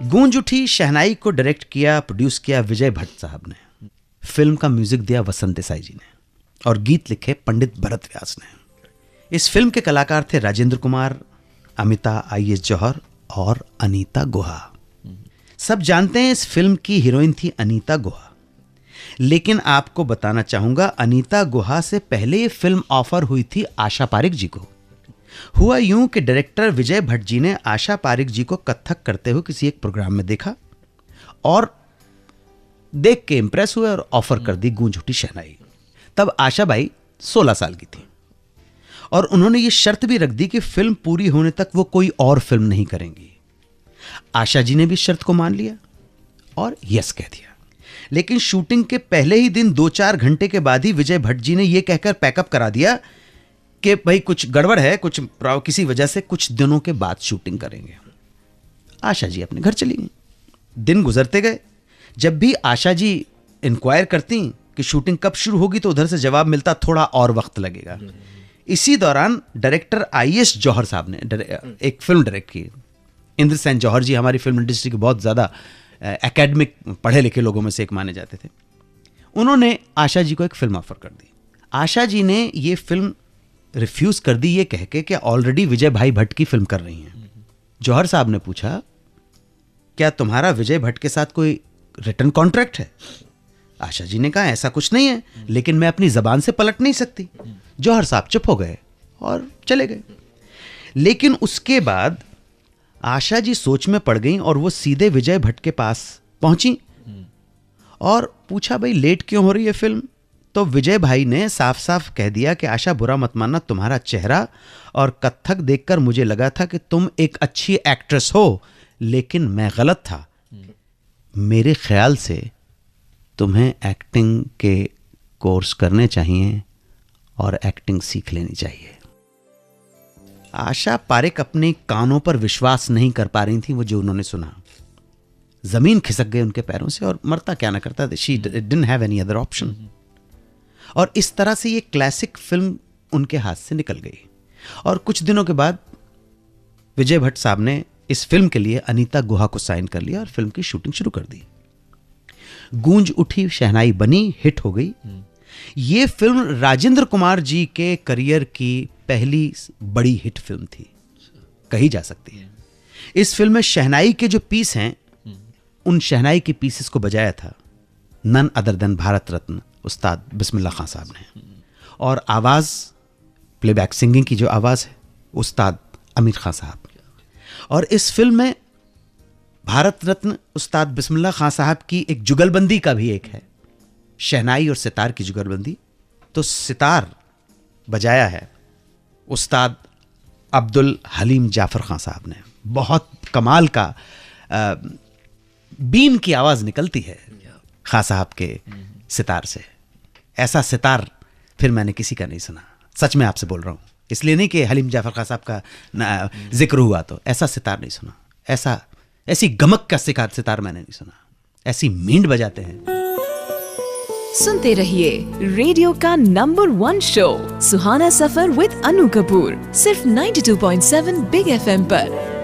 गूंज उठी शहनाई को डायरेक्ट किया, प्रोड्यूस किया विजय भट्ट साहब ने। फिल्म का म्यूजिक दिया वसंत देसाई जी ने और गीत लिखे पंडित भरत व्यास ने। इस फिल्म के कलाकार थे राजेंद्र कुमार, अमिता IAS जौहर और अनीता गुहा। सब जानते हैं इस फिल्म की हीरोइन थी अनीता गुहा, लेकिन आपको बताना चाहूंगा अनीता गुहा से पहले ये फिल्म ऑफर हुई थी आशा पारिक जी को। हुआ यूं कि डायरेक्टर विजय भट्ट जी ने आशा पारिक जी को कथक करते हुए किसी एक प्रोग्राम में देखा और देख के इंप्रेस हुए और ऑफर कर दी गूंज उठी शहनाई। तब आशा बाई 16 साल की थी और उन्होंने ये शर्त भी रख दी कि फिल्म पूरी होने तक वो कोई और फिल्म नहीं करेंगी। आशा जी ने भी शर्त को मान लिया और यस कह दिया। लेकिन शूटिंग के पहले ही दिन 2-4 घंटे के बाद ही विजय भट्ट जी ने यह कहकर पैकअप करा दिया कि भाई कुछ गड़बड़ है, कुछ किसी वजह से कुछ दिनों के बाद शूटिंग करेंगे। आशा जी अपने घर चली गई। दिन गुजरते गए। जब भी आशा जी इंक्वायर करती कि शूटिंग कब शुरू होगी तो उधर से जवाब मिलता थोड़ा और वक्त लगेगा। इसी दौरान डायरेक्टर IAS जौहर साहब ने एक फिल्म डायरेक्ट की। इंद्र सेन जौहर जी हमारी फिल्म इंडस्ट्री के बहुत ज़्यादा एकेडमिक पढ़े लिखे लोगों में से एक माने जाते थे। उन्होंने आशा जी को एक फिल्म ऑफर कर दी। आशा जी ने ये फिल्म रिफ्यूज़ कर दी ये कह के कि ऑलरेडी विजय भाई भट्ट की फिल्म कर रही हैं। जौहर साहब ने पूछा, क्या तुम्हारा विजय भट्ट के साथ कोई रिटन कॉन्ट्रैक्ट है? आशा जी ने कहा, ऐसा कुछ नहीं है, लेकिन मैं अपनी ज़बान से पलट नहीं सकती। जौहर साहब चुप हो गए और चले गए। लेकिन उसके बाद आशा जी सोच में पड़ गई और वो सीधे विजय भट्ट के पास पहुंची और पूछा, भाई लेट क्यों हो रही है फिल्म? तो विजय भाई ने साफ साफ कह दिया कि आशा बुरा मत मानना, तुम्हारा चेहरा और कथक देखकर मुझे लगा था कि तुम एक अच्छी एक्ट्रेस हो, लेकिन मैं गलत था। मेरे ख्याल से तुम्हें एक्टिंग के कोर्स करने चाहिए और एक्टिंग सीख लेनी चाहिए। आशा पारिक अपने कानों पर विश्वास नहीं कर पा रही थी वो जो उन्होंने सुना। जमीन खिसक गई उनके पैरों से और मरता क्या ना करता, she didn't have any other option. और इस तरह से ये क्लासिक फिल्म उनके हाथ से निकल गई। और कुछ दिनों के बाद विजय भट्ट साहब ने इस फिल्म के लिए अनीता गुहा को साइन कर लिया और फिल्म की शूटिंग शुरू कर दी। गूंज उठी शहनाई बनी, हिट हो गई। ये फिल्म राजेंद्र कुमार जी के करियर की पहली बड़ी हिट फिल्म थी, कही जा सकती है। इस फिल्म में शहनाई के जो पीस हैं, उन शहनाई के पीसेस को बजाया था none other than Bharat Ratna उस्ताद बिस्मिल्लाह खान साहब ने, और आवाज़ प्लेबैक सिंगिंग की जो आवाज़ है उस्ताद आमिर खान साहब। और इस फिल्म में भारत रत्न उस्ताद बिस्मिल्लाह खान साहब की एक जुगलबंदी का भी एक है, शहनाई और सितार की जुगलबंदी। तो सितार बजाया है उस्ताद अब्दुल हलीम जाफर खान साहब ने। बहुत कमाल का बीन की आवाज़ निकलती है खान साहब के सितार से। ऐसा सितार फिर मैंने किसी का नहीं सुना, सच में आपसे बोल रहा हूँ। इसलिए नहीं कि हलीम जाफर खान साहब का जिक्र हुआ तो ऐसा सितार नहीं सुना, ऐसी गमक का सितार मैंने नहीं सुना। ऐसी मींड बजाते हैं। सुनते रहिए रेडियो का नंबर 1 शो सुहाना सफर विद अनु कपूर, सिर्फ 92.7 बिग FM पर।